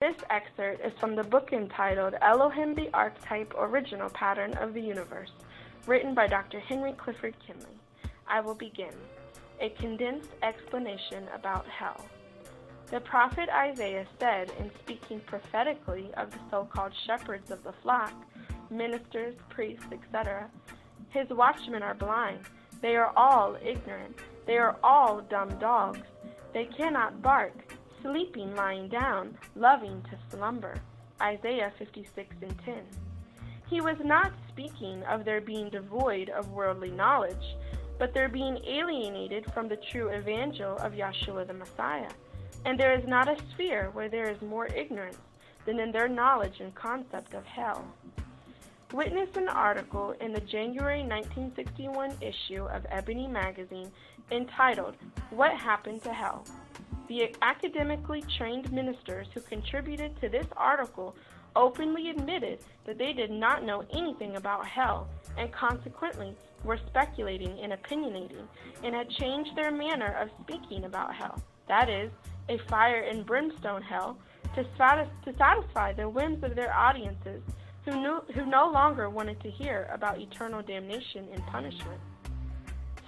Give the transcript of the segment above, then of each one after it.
This excerpt is from the book entitled Elohim, the Archetype, Original Pattern of the Universe, written by Dr. Henry Clifford Kinley. I will begin. A condensed explanation about hell. The prophet Isaiah said, in speaking prophetically of the so-called shepherds of the flock, ministers, priests, etc., his watchmen are blind. They are all ignorant. They are all dumb dogs. They cannot bark, sleeping, lying down, loving to slumber. Isaiah 56:10. He was not speaking of their being devoid of worldly knowledge, but their being alienated from the true evangel of Yahshua the Messiah. And there is not a sphere where there is more ignorance than in their knowledge and concept of hell. Witness an article in the January 1961 issue of Ebony magazine entitled, What Happened to Hell? The academically trained ministers who contributed to this article openly admitted that they did not know anything about hell and consequently were speculating and opinionating and had changed their manner of speaking about hell, that is, a fire and brimstone hell, to satisfy the whims of their audiences who no longer wanted to hear about eternal damnation and punishment.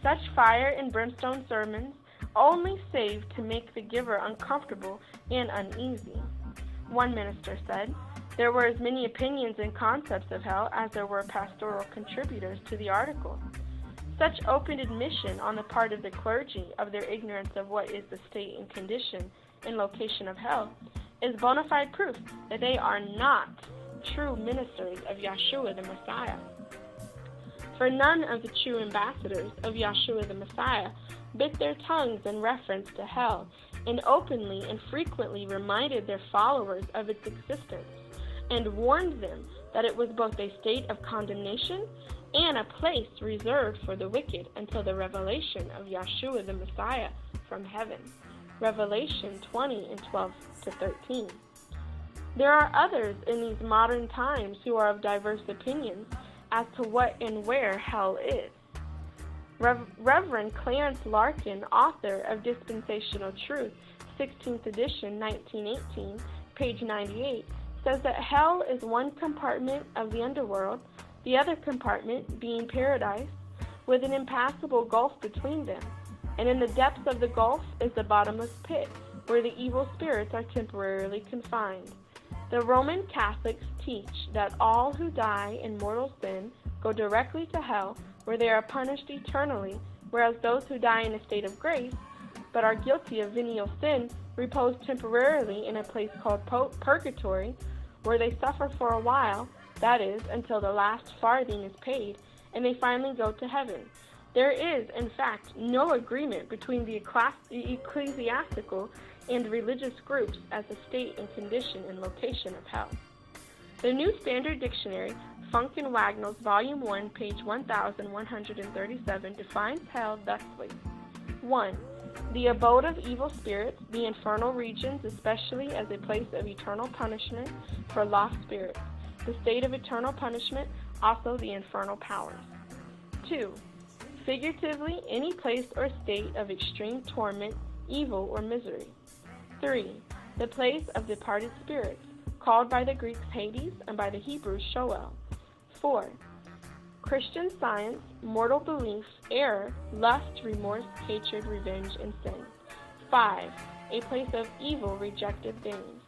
Such fire and brimstone sermons only serve to make the giver uncomfortable and uneasy. One minister said, there were as many opinions and concepts of hell as there were pastoral contributors to the article. Such open admission on the part of the clergy of their ignorance of what is the state and condition and location of hell is bona fide proof that they are not true ministers of Yahshua the Messiah. For none of the true ambassadors of Yahshua the Messiah bit their tongues in reference to hell and openly and frequently reminded their followers of its existence and warned them that it was both a state of condemnation and a place reserved for the wicked until the revelation of Yahshua the Messiah from heaven. Revelation 20:12-13. There are others in these modern times who are of diverse opinions as to what and where hell is. Reverend Clarence Larkin, author of Dispensational Truth, 16th edition, 1918, page 98, says that hell is one compartment of the underworld, the other compartment being paradise, with an impassable gulf between them, and in the depths of the gulf is the bottomless pit, where the evil spirits are temporarily confined. The Roman Catholics teach that all who die in mortal sin go directly to hell, where they are punished eternally, whereas those who die in a state of grace, but are guilty of venial sin, repose temporarily in a place called purgatory, where they suffer for a while, that is, until the last farthing is paid, and they finally go to heaven. There is, in fact, no agreement between the ecclesiastical and religious groups as the state and condition and location of hell. The New Standard Dictionary, Funk and Wagnalls, Volume 1, page 1137, defines hell thusly. 1. The abode of evil spirits, the infernal regions, especially as a place of eternal punishment for lost spirits. The state of eternal punishment, also the infernal powers. 2. Figuratively, any place or state of extreme torment, evil, or misery. 3. The place of departed spirits, called by the Greeks Hades and by the Hebrews Sheol. 4. Christian science, mortal belief, error, lust, remorse, hatred, revenge, and sin. 5. A place of evil, rejected things.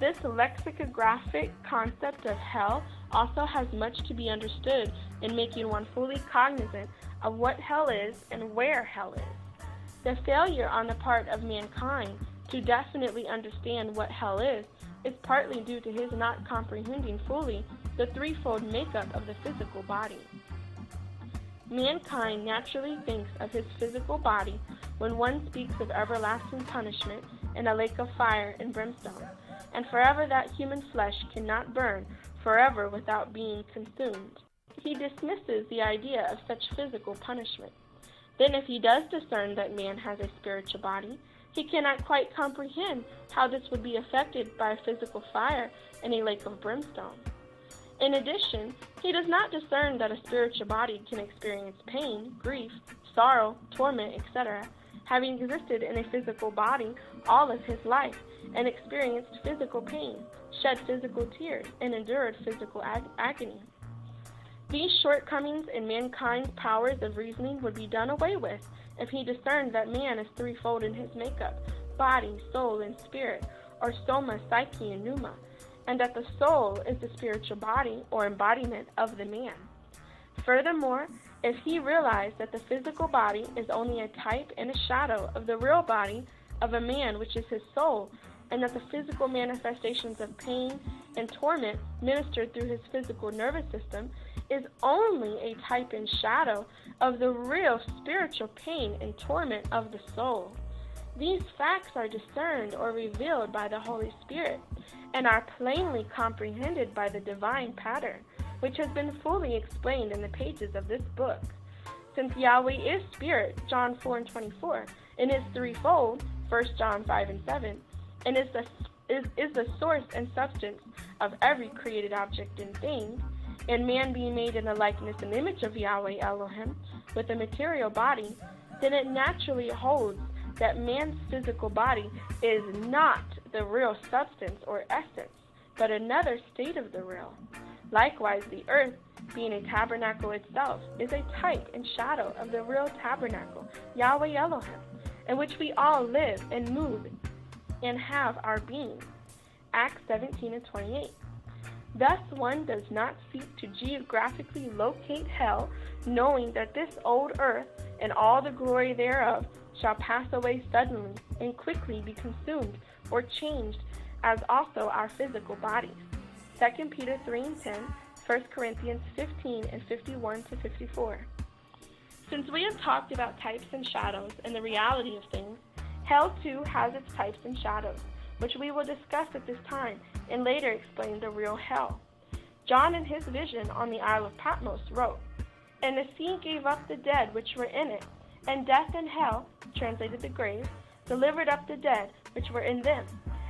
This lexicographic concept of hell also has much to be understood in making one fully cognizant of what hell is and where hell is. The failure on the part of mankind to definitely understand what hell is partly due to his not comprehending fully the threefold makeup of the physical body. Mankind naturally thinks of his physical body when one speaks of everlasting punishment in a lake of fire and brimstone, and forever that human flesh cannot burn forever without being consumed. He dismisses the idea of such physical punishment. Then if he does discern that man has a spiritual body, he cannot quite comprehend how this would be affected by a physical fire in a lake of brimstone. In addition, he does not discern that a spiritual body can experience pain, grief, sorrow, torment, etc., having existed in a physical body all of his life and experienced physical pain, shed physical tears, and endured physical agony. These shortcomings in mankind's powers of reasoning would be done away with if he discerned that man is threefold in his makeup: body, soul, and spirit, or soma, psyche, and pneuma, and that the soul is the spiritual body or embodiment of the man. Furthermore, if he realized that the physical body is only a type and a shadow of the real body of a man, which is his soul, and that the physical manifestations of pain and torment ministered through his physical nervous system is only a type and shadow of the real spiritual pain and torment of the soul. These facts are discerned or revealed by the Holy Spirit and are plainly comprehended by the divine pattern, which has been fully explained in the pages of this book. Since Yahweh is spirit, John 4:24, and is threefold, 1 John 5:7, and is the source and substance of every created object and thing, and man being made in the likeness and image of Yahweh Elohim with a material body, then it naturally holds that man's physical body is not the real substance or essence, but another state of the real. Likewise, the earth, being a tabernacle itself, is a type and shadow of the real tabernacle, Yahweh Elohim, in which we all live and move and have our being. Acts 17:28. Thus one does not seek to geographically locate hell, knowing that this old earth and all the glory thereof shall pass away suddenly and quickly be consumed or changed, as also our physical bodies. 2 Peter 3:10, 1 Corinthians 15 and 51-54. Since we have talked about types and shadows and the reality of things, hell too has its types and shadows, which we will discuss at this time and later explain the real hell. John in his vision on the Isle of Patmos wrote, "And the sea gave up the dead which were in it, and death and hell," translated the grave, "delivered up the dead which were in them,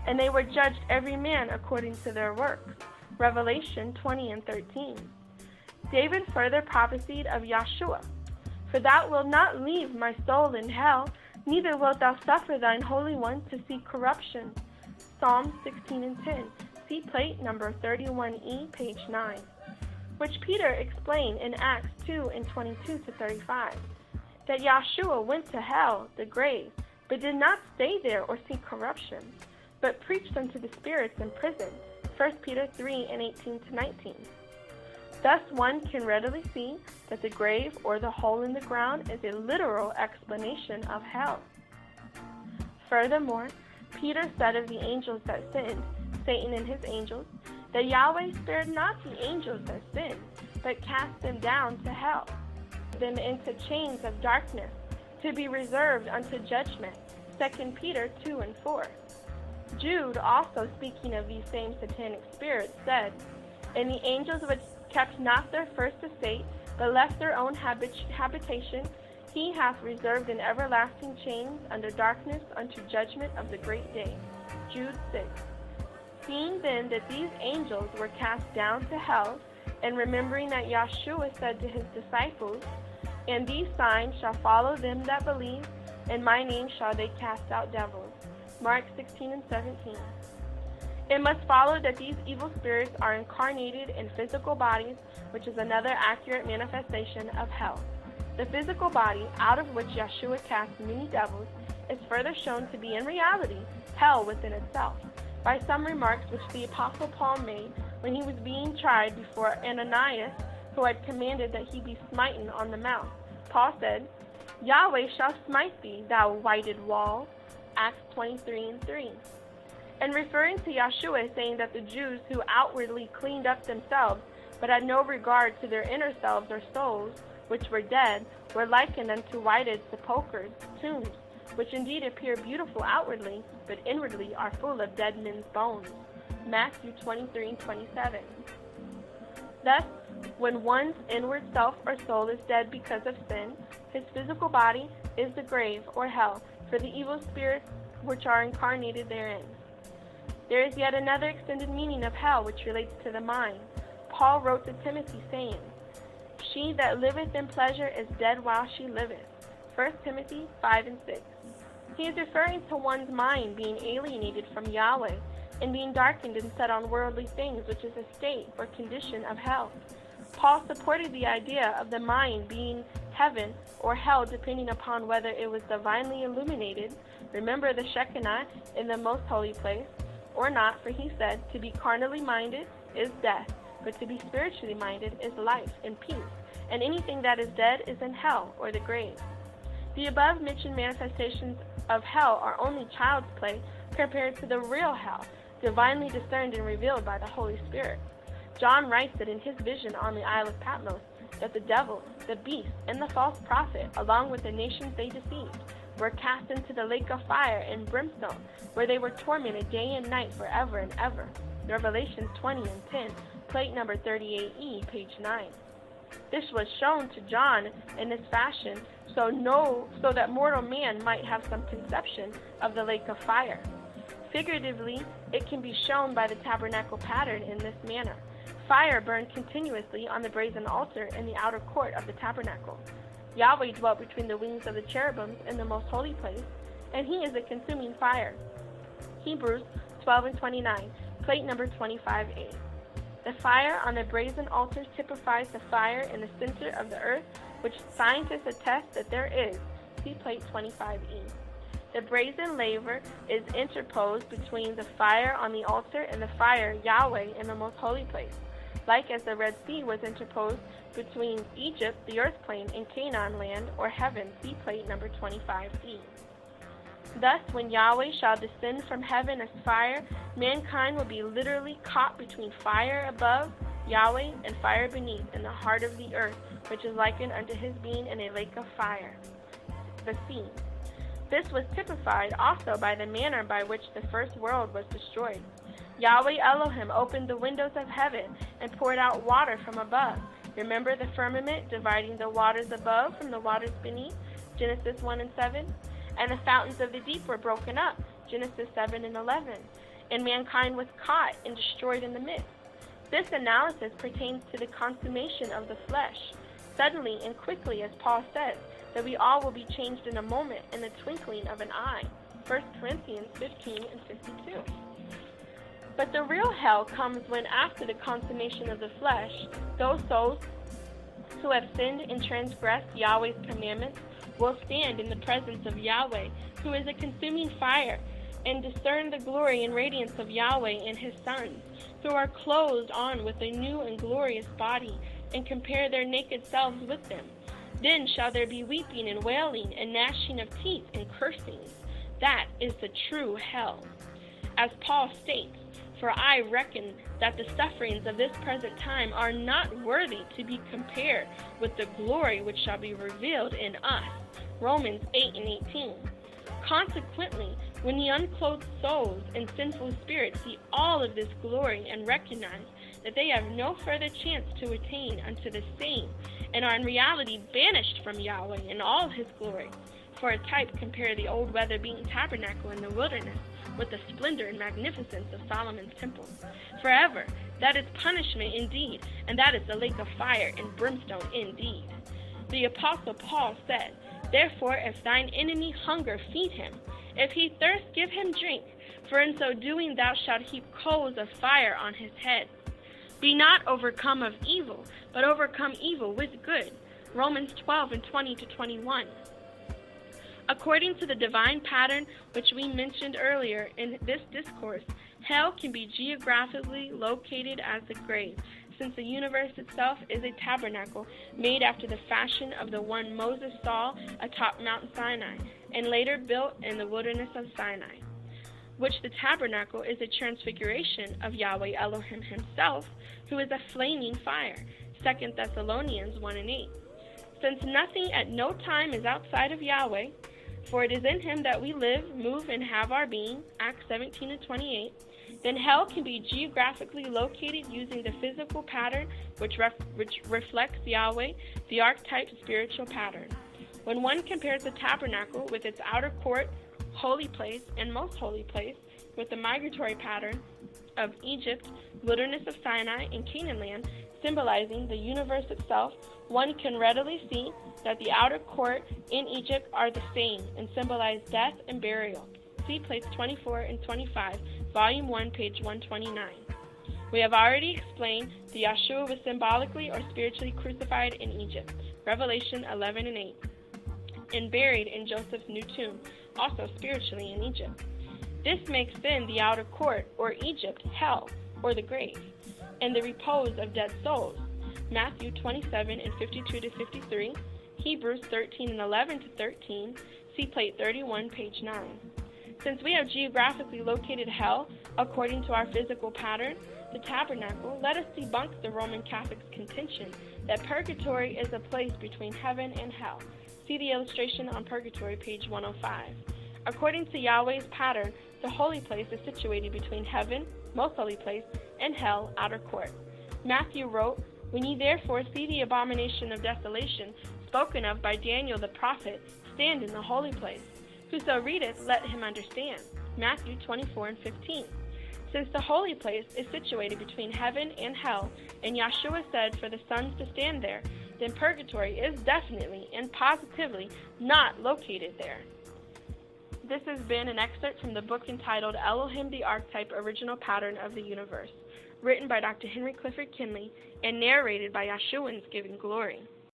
and they were judged every man according to their works." Revelation 20:13. David further prophesied of Yahshua, "For thou wilt not leave my soul in hell, neither wilt thou suffer thine Holy One to see corruption." Psalm 16:10. See plate number 31E, page 9. Which Peter explained in Acts 2:22-35. That Yahshua went to hell, the grave, but did not stay there or see corruption, but preached unto the spirits in prison. 1 Peter 3:18-19. Thus one can readily see that the grave or the hole in the ground is a literal explanation of hell. Furthermore, Peter said of the angels that sinned, Satan and his angels, that Yahweh spared not the angels that sinned, but cast them down to hell, them into chains of darkness, to be reserved unto judgment. 2 Peter 2:4. Jude, also speaking of these same satanic spirits, said, "And the angels which kept not their first estate, but left their own habitation, he hath reserved in everlasting chains under darkness unto judgment of the great day." Jude 6. Seeing then that these angels were cast down to hell, and remembering that Yahshua said to his disciples, "And these signs shall follow them that believe, in my name shall they cast out devils." Mark 16:17. It must follow that these evil spirits are incarnated in physical bodies, which is another accurate manifestation of hell. The physical body, out of which Yahshua cast many devils, is further shown to be in reality hell within itself, by some remarks which the Apostle Paul made when he was being tried before Ananias, who had commanded that he be smitten on the mouth. Paul said, "Yahweh shall smite thee, thou whited wall." Acts 23:3. And referring to Yahshua, saying that the Jews who outwardly cleaned up themselves, but had no regard to their inner selves or souls, which were dead, were likened unto whited sepulchres, tombs, which indeed appear beautiful outwardly, but inwardly are full of dead men's bones. Matthew 23:27. Thus, when one's inward self or soul is dead because of sin, his physical body is the grave or hell for the evil spirits which are incarnated therein. There is yet another extended meaning of hell which relates to the mind. Paul wrote to Timothy, saying, "She that liveth in pleasure is dead while she liveth." 1 Timothy 5:6. He is referring to one's mind being alienated from Yahweh and being darkened and set on worldly things, which is a state or condition of hell. Paul supported the idea of the mind being heaven or hell depending upon whether it was divinely illuminated, remember the Shekinah in the most holy place, or not, for he said, to be carnally minded is death, but to be spiritually minded is life and peace, and anything that is dead is in hell or the grave. The above mentioned manifestations of hell are only child's play compared to the real hell, divinely discerned and revealed by the Holy Spirit. John writes that in his vision on the Isle of Patmos, that the devil, the beast, and the false prophet, along with the nations they deceived, were cast into the lake of fire and brimstone, where they were tormented day and night forever and ever. Revelations 20 and 10, plate number 38E, page 9. This was shown to John in this fashion so that mortal man might have some conception of the lake of fire. Figuratively, it can be shown by the tabernacle pattern in this manner. Fire burned continuously on the brazen altar in the outer court of the tabernacle. Yahweh dwelt between the wings of the cherubims in the most holy place, and he is a consuming fire. Hebrews 12 and 29, plate number 25A. The fire on the brazen altar typifies the fire in the center of the earth, which scientists attest that there is. See plate 25E. The brazen laver is interposed between the fire on the altar and the fire Yahweh in the most holy place, like as the Red Sea was interposed between Egypt, the earth plane, and Canaan land, or heaven. See plate number 25E. Thus, when Yahweh shall descend from heaven as fire, mankind will be literally caught between fire above, Yahweh, and fire beneath, in the heart of the earth, which is likened unto his being in a lake of fire, the sea. This was typified also by the manner by which the first world was destroyed. Yahweh Elohim opened the windows of heaven and poured out water from above. Remember the firmament dividing the waters above from the waters beneath, Genesis 1 and 7? And the fountains of the deep were broken up, Genesis 7 and 11. And mankind was caught and destroyed in the midst. This analysis pertains to the consummation of the flesh, suddenly and quickly, as Paul says, that we all will be changed in a moment, in the twinkling of an eye, 1 Corinthians 15 and 52. But the real hell comes when, after the consummation of the flesh, those souls who have sinned and transgressed Yahweh's commandments will stand in the presence of Yahweh, who is a consuming fire, and discern the glory and radiance of Yahweh and his sons, who are clothed on with a new and glorious body, and compare their naked selves with them. Then shall there be weeping and wailing and gnashing of teeth and cursings. That is the true hell. As Paul states, for I reckon that the sufferings of this present time are not worthy to be compared with the glory which shall be revealed in us. Romans 8 and 18. Consequently, when the unclothed souls and sinful spirits see all of this glory and recognize that they have no further chance to attain unto the same, and are in reality banished from Yahweh in all his glory. For a type, compare the old weather-beaten tabernacle in the wilderness with the splendor and magnificence of Solomon's temple. Forever, that is punishment indeed, and that is the lake of fire and brimstone indeed. The Apostle Paul said, Therefore, if thine enemy hunger, feed him. If he thirst, give him drink. For in so doing thou shalt heap coals of fire on his head. Be not overcome of evil, but overcome evil with good. Romans 12 and 20 to 21. According to the divine pattern which we mentioned earlier in this discourse, hell can be geographically located as the grave, since the universe itself is a tabernacle made after the fashion of the one Moses saw atop Mount Sinai, and later built in the wilderness of Sinai, which the tabernacle is a transfiguration of Yahweh Elohim himself, who is a flaming fire, 2 Thessalonians 1 and 8. Since nothing at no time is outside of Yahweh, for it is in him that we live, move, and have our being, Acts 17 and 28, then hell can be geographically located using the physical pattern which reflects Yahweh, the archetype spiritual pattern. When one compares the tabernacle with its outer court, holy place, and most holy place with the migratory pattern of Egypt, wilderness of Sinai, and Canaan land, symbolizing the universe itself, one can readily see that the outer court in Egypt are the same and symbolize death and burial. See plates 24 and 25, volume 1, page 129. We have already explained that Yahshua was symbolically or spiritually crucified in Egypt, Revelation 11 and 8, and buried in Joseph's new tomb, also spiritually in Egypt. This makes then the outer court, or Egypt, hell, or the grave, and the repose of dead souls, Matthew 27 and 52 to 53, Hebrews 13 and 11 to 13, see plate 31, page 9. Since we have geographically located hell according to our physical pattern, the tabernacle, let us debunk the Roman Catholic's contention that purgatory is a place between heaven and hell. See the illustration on purgatory, page 105. According to Yahweh's pattern, the holy place is situated between heaven, most holy place, and hell, outer court. Matthew wrote, "When ye therefore see the abomination of desolation, spoken of by Daniel the prophet, stand in the holy place. Whoso readeth, let him understand." Matthew 24 and 15. Since the holy place is situated between heaven and hell, and Yahshua said for the sons to stand there, then purgatory is definitely and positively not located there. This has been an excerpt from the book entitled Elohim the Archetype, Original Pattern of the Universe, written by Dr. Henry Clifford Kinley and narrated by Yahshuans Giving Glory.